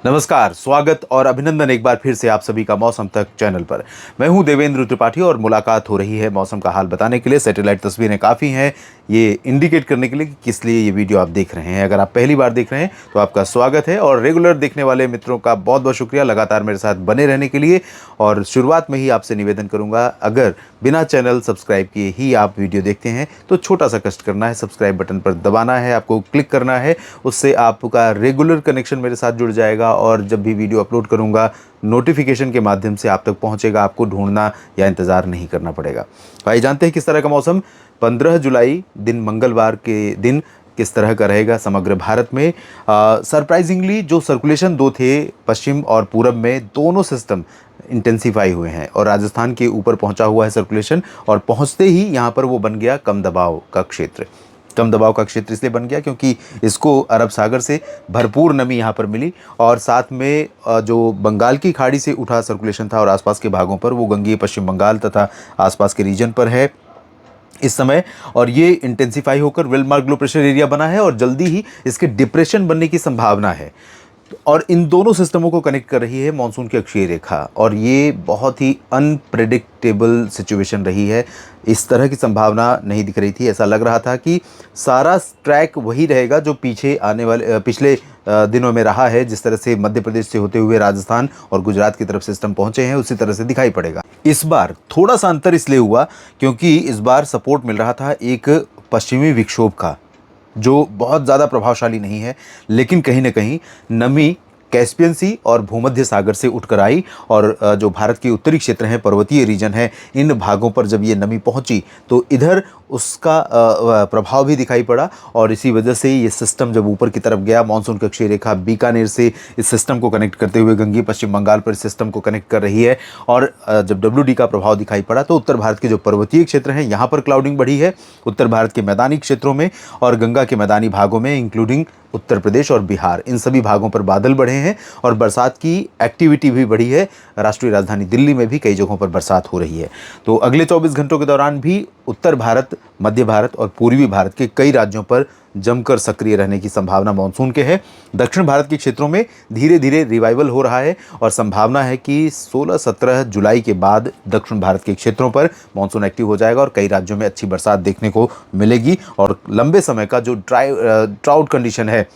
नमस्कार, स्वागत और अभिनंदन एक बार फिर से आप सभी का मौसम तक चैनल पर। मैं हूं देवेंद्र त्रिपाठी और मुलाकात हो रही है मौसम का हाल बताने के लिए। सैटेलाइट तस्वीरें काफ़ी हैं ये इंडिकेट करने के लिए कि किस लिए ये वीडियो आप देख रहे हैं। अगर आप पहली बार देख रहे हैं तो आपका स्वागत है और रेगुलर देखने वाले मित्रों का बहुत बहुत शुक्रिया लगातार मेरे साथ बने रहने के लिए। और शुरुआत में ही आपसे निवेदन करूँगा, अगर बिना चैनल सब्सक्राइब किए ही आप वीडियो देखते हैं तो छोटा सा कष्ट करना है, सब्सक्राइब बटन पर दबाना है, आपको क्लिक करना है। उससे आपका रेगुलर कनेक्शन मेरे साथ जुड़ जाएगा और जब भी वीडियो अपलोड करूंगा नोटिफिकेशन के माध्यम से आप तक पहुंचेगा, आपको ढूंढना या इंतज़ार नहीं करना पड़ेगा। भाई जानते हैं किस तरह का मौसम 15 जुलाई दिन मंगलवार के दिन किस तरह का रहेगा समग्र भारत में। सरप्राइजिंगली जो सर्कुलेशन दो थे पश्चिम और पूरब में, दोनों सिस्टम इंटेंसीफाई हुए हैं और राजस्थान के ऊपर पहुंचा हुआ है सर्कुलेशन और पहुंचते ही यहाँ पर वो बन गया कम दबाव का क्षेत्र। कम दबाव का क्षेत्र इसलिए बन गया क्योंकि इसको अरब सागर से भरपूर नमी यहाँ पर मिली और साथ में जो बंगाल की खाड़ी से उठा सर्कुलेशन था और आसपास के भागों पर, वो गंगीय पश्चिम बंगाल तथा आसपास के रीजन पर है इस समय। और ये इंटेंसीफाई होकर well mark low pressure area बना है और जल्दी ही इसके डिप्रेशन बनने की संभावना है। और इन दोनों सिस्टमों को कनेक्ट कर रही है मानसून की अक्षीय रेखा और ये बहुत ही अनप्रेडिक्टेबल सिचुएशन रही है। इस तरह की संभावना नहीं दिख रही थी। ऐसा लग रहा था कि सारा ट्रैक वही रहेगा जो पीछे आने वाले पिछले दिनों में रहा है। जिस तरह से मध्य प्रदेश से होते हुए राजस्थान और गुजरात की तरफ सिस्टम पहुंचे हैं उसी तरह से दिखाई पड़ेगा। इस बार थोड़ा सा अंतर इसलिए हुआ क्योंकि इस बार सपोर्ट मिल रहा था एक पश्चिमी विक्षोभ का, जो बहुत ज़्यादा प्रभावशाली नहीं है, लेकिन कहीं ना कहीं नमी कैस्पियन सी और भूमध्य सागर से उठकर आई और जो भारत के उत्तरी क्षेत्र हैं, पर्वतीय रीजन है, इन भागों पर जब ये नमी पहुंची तो इधर उसका प्रभाव भी दिखाई पड़ा। और इसी वजह से ये सिस्टम जब ऊपर की तरफ गया, मानसून की अक्षीय रेखा बीकानेर से इस सिस्टम को कनेक्ट करते हुए गंगीय पश्चिम बंगाल पर इस सिस्टम को कनेक्ट कर रही है। और जब WD का प्रभाव दिखाई पड़ा तो उत्तर भारत के जो पर्वतीय क्षेत्र हैं यहाँ पर क्लाउडिंग बढ़ी है, उत्तर भारत के मैदानी क्षेत्रों में और गंगा के मैदानी भागों में इंक्लूडिंग उत्तर प्रदेश और बिहार, इन सभी भागों पर बादल बढ़े हैं और बरसात की एक्टिविटी भी बढ़ी है। राष्ट्रीय राजधानी दिल्ली में भी कई जगहों पर बरसात हो रही है। तो अगले 24 घंटों के दौरान भी उत्तर भारत, मध्य भारत और पूर्वी भारत के कई राज्यों पर जमकर सक्रिय रहने की संभावना मानसून के है। दक्षिण भारत के क्षेत्रों में धीरे धीरे रिवाइवल हो रहा है और संभावना है कि 16-17 जुलाई के बाद दक्षिण भारत के क्षेत्रों पर मानसून एक्टिव हो जाएगा और कई राज्यों में अच्छी बरसात देखने को मिलेगी। और लंबे समय का जो ट्राउट कंडीशन है,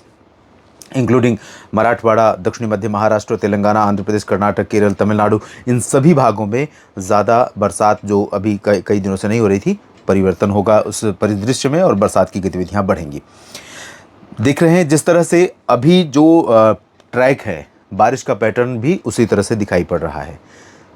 इंक्लूडिंग मराठवाड़ा, दक्षिणी मध्य महाराष्ट्र, तेलंगाना, आंध्र प्रदेश, कर्नाटक, केरल, तमिलनाडु, इन सभी भागों में ज़्यादा बरसात जो अभी कई दिनों से नहीं हो रही थी, परिवर्तन होगा उस परिदृश्य में और बरसात की गतिविधियां बढ़ेंगी। देख रहे हैं जिस तरह से अभी जो ट्रैक है, बारिश का पैटर्न भी उसी तरह से दिखाई पड़ रहा है।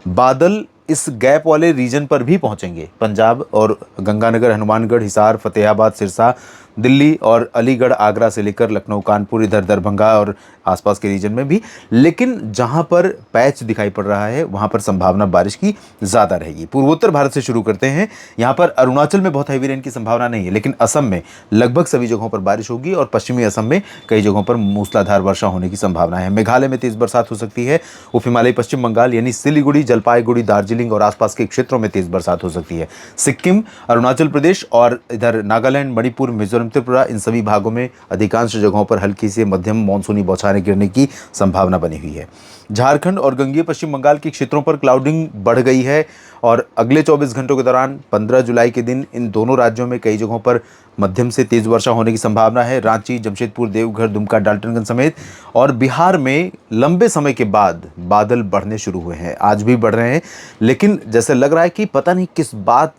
बादल इस गैप वाले रीजन पर भी पहुंचेंगे, पंजाब और गंगानगर, हनुमानगढ़, हिसार, फतेहाबाद, सिरसा, दिल्ली और अलीगढ़, आगरा से लेकर लखनऊ, कानपुर, इधर दरभंगा और आसपास के रीजन में भी। लेकिन जहां पर पैच दिखाई पड़ रहा है वहां पर संभावना बारिश की ज़्यादा रहेगी। पूर्वोत्तर भारत से शुरू करते हैं। यहाँ पर अरुणाचल में बहुत हैवी रेन की संभावना नहीं है, लेकिन असम में लगभग सभी जगहों पर बारिश होगी और पश्चिमी असम में कई जगहों पर मूसलाधार वर्षा होने की संभावना है। मेघालय में तेज़ बरसात हो सकती है। उप हिमालयी पश्चिम बंगाल यानी सिलीगुड़ी, जलपाईगुड़ी, दार्जिलिंग और आसपास के क्षेत्रों में तेज़ बरसात हो सकती है। सिक्किम, अरुणाचल प्रदेश और इधर नागालैंड, मणिपुर, मिजोरम, त्रिपुरा, इन सभी भागों में अधिकांश जगहों पर हल्की से मध्यम मानसूनी बौछारें गिरने की संभावना बनी हुई है। झारखंड और गंगीय पश्चिम बंगाल के क्षेत्रों पर क्लाउडिंग बढ़ गई है और अगले 24 घंटों के दौरान 15 जुलाई के दिन इन दोनों राज्यों में कई जगहों पर मध्यम से तेज़ वर्षा होने की संभावना है। रांची, जमशेदपुर, देवघर, दुमका, डाल्टनगंज समेत। और बिहार में लंबे समय के बाद बादल बढ़ने शुरू हुए हैं, आज भी बढ़ रहे हैं, लेकिन जैसे लग रहा है कि पता नहीं किस बात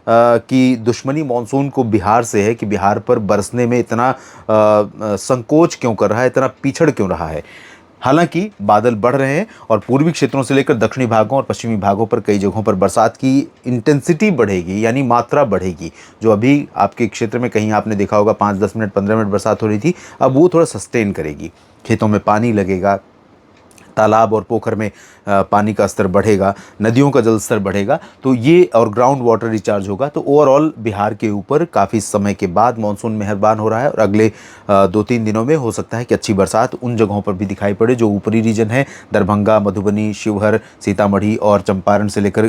की दुश्मनी मानसून को बिहार से है कि बिहार पर बरसने में इतना संकोच क्यों कर रहा है, इतना पीछड़ क्यों रहा है। हालांकि बादल बढ़ रहे हैं और पूर्वी क्षेत्रों से लेकर दक्षिणी भागों और पश्चिमी भागों पर कई जगहों पर बरसात की इंटेंसिटी बढ़ेगी, यानी मात्रा बढ़ेगी। जो अभी आपके क्षेत्र में कहीं आपने देखा होगा 5-10 मिनट, 15 मिनट बरसात हो रही थी, अब वो थोड़ा सस्टेन करेगी, खेतों में पानी लगेगा, तालाब और पोखर में पानी का स्तर बढ़ेगा, नदियों का जल स्तर बढ़ेगा, तो ये और ग्राउंड वाटर रिचार्ज होगा, तो ओवरऑल बिहार के ऊपर काफ़ी समय के बाद मानसून मेहरबान हो रहा है और अगले 2-3 दिनों में हो सकता है कि अच्छी बरसात उन जगहों पर भी दिखाई पड़े जो ऊपरी रीजन है, दरभंगा, मधुबनी, शिवहर, सीतामढ़ी और चंपारण से लेकर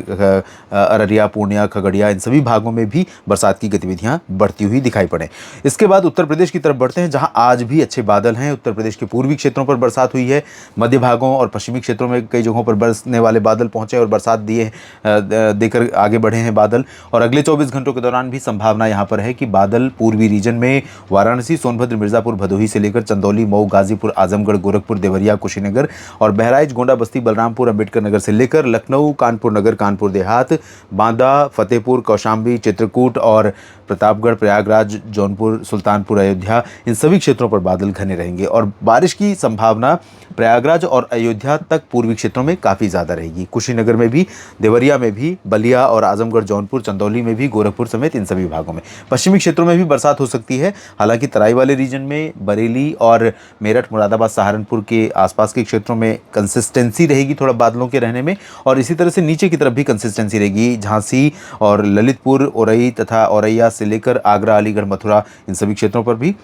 अररिया, पूर्णिया, खगड़िया, इन सभी भागों में भी बरसात की गतिविधियां बढ़ती हुई दिखाई पड़े। इसके बाद उत्तर प्रदेश की तरफ बढ़ते हैं, जहां आज भी अच्छे बादल हैं। उत्तर प्रदेश के पूर्वी क्षेत्रों पर बरसात हुई है, मध्य भागों और पश्चिमी क्षेत्रों में कई जगहों पर बरसने वाले बादल पहुंचे और बरसात देकर आगे बढ़े हैं बादल। और अगले 24 घंटों के दौरान भी संभावना यहां पर है कि बादल पूर्वी रीजन में वाराणसी, सोनभद्र, मिर्जापुर, भदोही से लेकर चंदौली, मऊ, गाजीपुर, आजमगढ़, गोरखपुर, देवरिया, कुशीनगर और बहराइच, गोंडा, बस्ती, बलरामपुर, अंबेडकर नगर से लेकर लखनऊ, कानपुर नगर, कानपुर देहात, बांदा, फतेहपुर, कौशाम्बी, चित्रकूट और प्रतापगढ़, प्रयागराज, जौनपुर, सुल्तानपुर, अयोध्या, इन सभी क्षेत्रों पर बादल घने रहेंगे और बारिश की संभावना प्रयागराज और अयोध्या तक पूर्वी क्षेत्रों में काफ़ी ज़्यादा रहेगी। कुशीनगर में भी, देवरिया में भी, बलिया और आजमगढ़, जौनपुर, चंदौली में भी, गोरखपुर समेत इन सभी भागों में। पश्चिमी क्षेत्रों में भी बरसात हो सकती है, हालांकि तराई वाले रीजन में बरेली और मेरठ, मुरादाबाद, सहारनपुर के आसपास के क्षेत्रों में कंसिस्टेंसी रहेगी थोड़ा बादलों के रहने में, और इसी तरह से नीचे की तरफ भी कंसिस्टेंसी रहेगी। झांसी और ललितपुर, औरई तथा औरैया से लेकर आगरा, अलीगढ़, मथुरा, इन सभी क्षेत्रों पर भी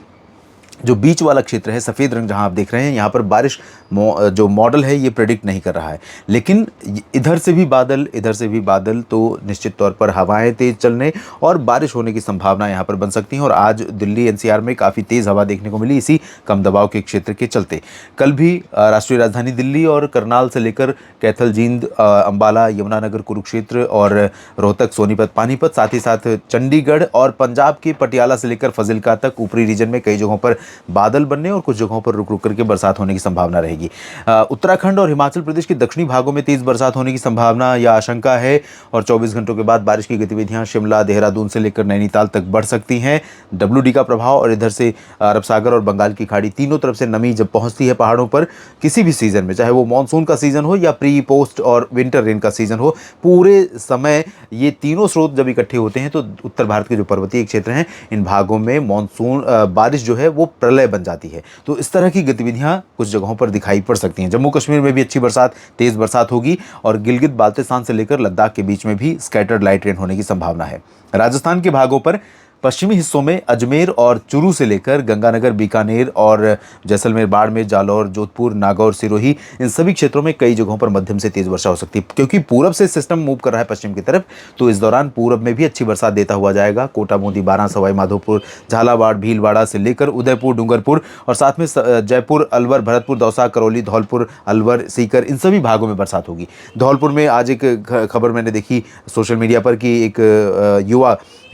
जो बीच वाला क्षेत्र है, सफ़ेद रंग जहां आप देख रहे हैं, यहाँ पर बारिश जो मॉडल है ये प्रेडिक्ट नहीं कर रहा है, लेकिन इधर से भी बादल तो निश्चित तौर पर हवाएं तेज़ चलने और बारिश होने की संभावना यहाँ पर बन सकती है। और आज दिल्ली एनसीआर में काफ़ी तेज़ हवा देखने को मिली इसी कम दबाव के क्षेत्र के चलते। कल भी राष्ट्रीय राजधानी दिल्ली और करनाल से लेकर कैथल, जींद, अम्बाला, यमुनानगर, कुरुक्षेत्र और रोहतक, सोनीपत, पानीपत, साथ ही साथ चंडीगढ़ और पंजाब के पटियाला से लेकर फजिल्का तक ऊपरी रीजन में कई जगहों पर बादल बनने और कुछ जगहों पर रुक रुक करके बरसात होने की संभावना रहेगी। उत्तराखंड और हिमाचल प्रदेश के दक्षिणी भागों में तेज बरसात होने की संभावना या आशंका है और 24 घंटों के बाद बारिश की गतिविधियां शिमला, देहरादून से लेकर नैनीताल तक बढ़ सकती हैं। WD का प्रभाव और इधर से अरब सागर और बंगाल की खाड़ी, तीनों तरफ से नमी जब पहुंचती है पहाड़ों पर, किसी भी सीजन में, चाहे वो मानसून का सीजन हो या प्री, पोस्ट और विंटर रेन का सीजन हो, पूरे समय ये तीनों स्रोत जब इकट्ठे होते हैं तो उत्तर भारत के जो पर्वतीय क्षेत्र हैं इन भागों में मानसून बारिश जो है वो प्रलय बन जाती है। तो इस तरह की गतिविधियां कुछ जगहों पर दिखाई पड़ सकती हैं। जम्मू कश्मीर में भी अच्छी बरसात, तेज बरसात होगी और गिलगित बाल्टिस्तान से लेकर लद्दाख के बीच में भी स्कैटर्ड लाइट रेन होने की संभावना है। राजस्थान के भागों पर पश्चिमी हिस्सों में अजमेर और चूरू से लेकर गंगानगर, बीकानेर और जैसलमेर, बाड़मेर, जालौर, जोधपुर, नागौर, सिरोही, इन सभी क्षेत्रों में कई जगहों पर मध्यम से तेज वर्षा हो सकती है। क्योंकि पूरब से सिस्टम मूव कर रहा है पश्चिम की तरफ, तो इस दौरान पूरब में भी अच्छी बरसात देता हुआ जाएगा। कोटा, बूंदी, बारां, सवाई माधोपुर, झालावाड़, भीलवाड़ा से लेकर उदयपुर, डूंगरपुर और साथ में जयपुर, अलवर, भरतपुर, दौसा, करौली, धौलपुर, अलवर, सीकर, इन सभी भागों में बरसात होगी। धौलपुर में आज एक खबर मैंने देखी सोशल मीडिया पर कि एक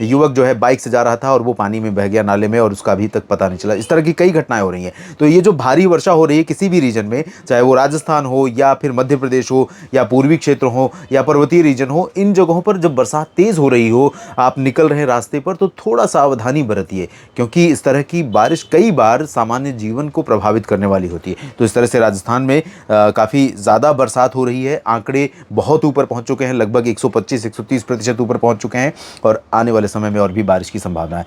युवक जो है बाइक से जा रहा था और वो पानी में बह गया नाले में और उसका अभी तक पता नहीं चला। इस तरह की कई घटनाएं हो रही हैं। तो ये जो भारी वर्षा हो रही है किसी भी रीजन में, चाहे वो राजस्थान हो या फिर मध्य प्रदेश हो या पूर्वी क्षेत्र हो या पर्वतीय रीजन हो, इन जगहों पर जब बरसात तेज हो रही हो, आप निकल रहे रास्ते पर, तो थोड़ा सावधानी बरतिए, क्योंकि इस तरह की बारिश कई बार सामान्य जीवन को प्रभावित करने वाली होती है। तो इस तरह से राजस्थान में काफ़ी ज़्यादा बरसात हो रही है। आंकड़े बहुत ऊपर पहुँच चुके हैं, लगभग 125-130% ऊपर पहुँच चुके हैं और आने वाले समय में और भी बारिश की संभावना है।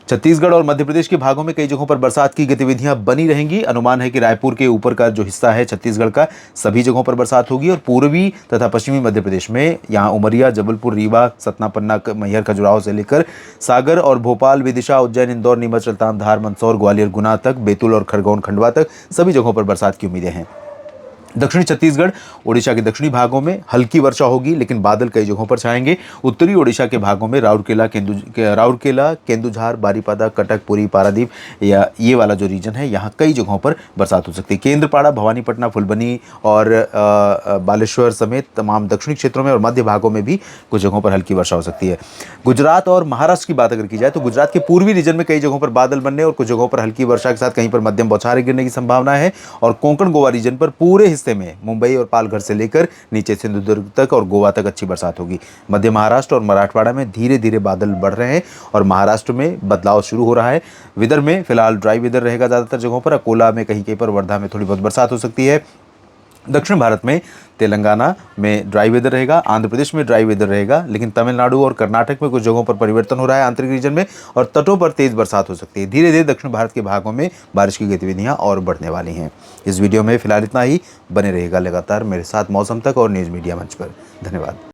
छत्तीसगढ़ और मध्य प्रदेश के भागों में कई जगहों पर बरसात की गतिविधियां बनी रहेंगी। अनुमान है कि रायपुर के ऊपर का जो हिस्सा है छत्तीसगढ़ का, सभी जगहों पर बरसात होगी और पूर्वी तथा पश्चिमी मध्य प्रदेश में यहाँ उमरिया, जबलपुर, रीवा, सतना, पन्ना, मैहर, खजुराहो से लेकर सागर और भोपाल, विदिशा, उज्जैन, इंदौर, नीमच, रतलाम, धार, मंदसौर, ग्वालियर, गुना तक, बैतूल और खरगोन, खंडवा तक सभी जगहों पर बरसात की उम्मीदें हैं। दक्षिणी छत्तीसगढ़, ओडिशा के दक्षिणी भागों में हल्की वर्षा होगी, लेकिन बादल कई जगहों पर छाएंगे। उत्तरी ओडिशा के भागों में राउरकेला, केंदुझार, बारीपादा, कटक, पुरी, पारादीप या ये वाला जो रीजन है, यहाँ कई जगहों पर बरसात हो सकती है। केंद्रपाड़ा, भवानीपटना, फुलबनी और बालेश्वर समेत तमाम दक्षिणी क्षेत्रों में और मध्य भागों में भी कुछ जगहों पर हल्की वर्षा हो सकती है। गुजरात और महाराष्ट्र की बात अगर की जाए तो गुजरात के पूर्वी रीजन में कई जगहों पर बादल बनने और कुछ जगहों पर हल्की वर्षा के साथ कहीं पर मध्यम बौछारें गिरने की संभावना है। और कोंकण गोवा रीजन पर पूरे हिस्से में मुंबई और पालघर से लेकर नीचे सिंधुदुर्ग तक और गोवा तक अच्छी बरसात होगी। मध्य महाराष्ट्र और मराठवाड़ा में धीरे धीरे बादल बढ़ रहे हैं और महाराष्ट्र में बदलाव शुरू हो रहा है। विदर्भ में फिलहाल ड्राई वेदर रहेगा ज़्यादातर जगहों पर। अकोला में कहीं कहीं पर, वर्धा में थोड़ी बहुत बरसात हो सकती है। दक्षिण भारत में तेलंगाना में ड्राई वेदर रहेगा, आंध्र प्रदेश में ड्राई वेदर रहेगा, लेकिन तमिलनाडु और कर्नाटक में कुछ जगहों पर परिवर्तन हो रहा है आंतरिक रीजन में, और तटों पर तेज बरसात हो सकती है। धीरे धीरे दक्षिण भारत के भागों में बारिश की गतिविधियां और बढ़ने वाली हैं। इस वीडियो में फिलहाल इतना ही। बने रहेगा लगातार मेरे साथ मौसम तक और न्यूज़ मीडिया मंच पर। धन्यवाद।